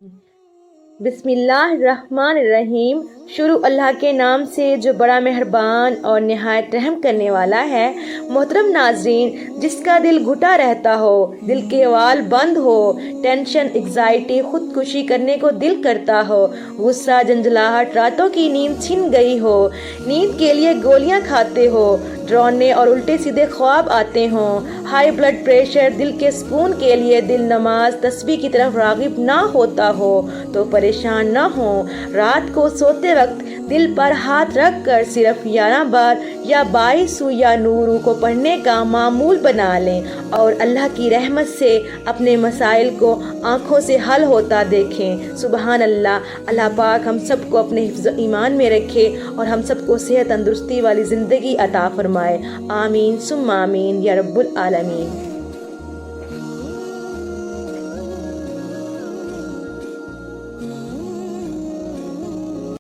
बिस्मिल्लाहिर्रहमानिर्रहीम। शुरू अल्लाह के नाम से जो बड़ा मेहरबान और निहायत रहम करने वाला है। मोहतरम नाज़रीन, जिसका दिल घुटा रहता हो, दिल के वाल बंद हो, टेंशन, एग्जाइटी, खुदकुशी करने को दिल करता हो, गुस्सा, जंजलाहट, रातों की नींद छिन गई हो, नींद के लिए गोलियां खाते हो, डरावने और उल्टे सीधे ख्वाब आते हों, हाई ब्लड प्रेशर, दिल के सुकून के लिए दिल नमाज तस्बीह की तरफ रागिब ना होता हो तो परेशान ना हो। रात को सोते वक्त दिल पर हाथ रख कर सिर्फ 11 बार या 22 या नूरू को पढ़ने का मामूल बना लें और अल्लाह की रहमत से अपने मसाइल को आँखों से हल होता देखें। सुबहान अल्लाह। अल्लाह पाक हम सबको अपने हिफ्ज़ ईमान में रखे और हम सबको सेहत तंदुरुस्ती वाली ज़िंदगी अता फरमाए। आमीन सुम्मा आमीन या रब्बुल आलमीन।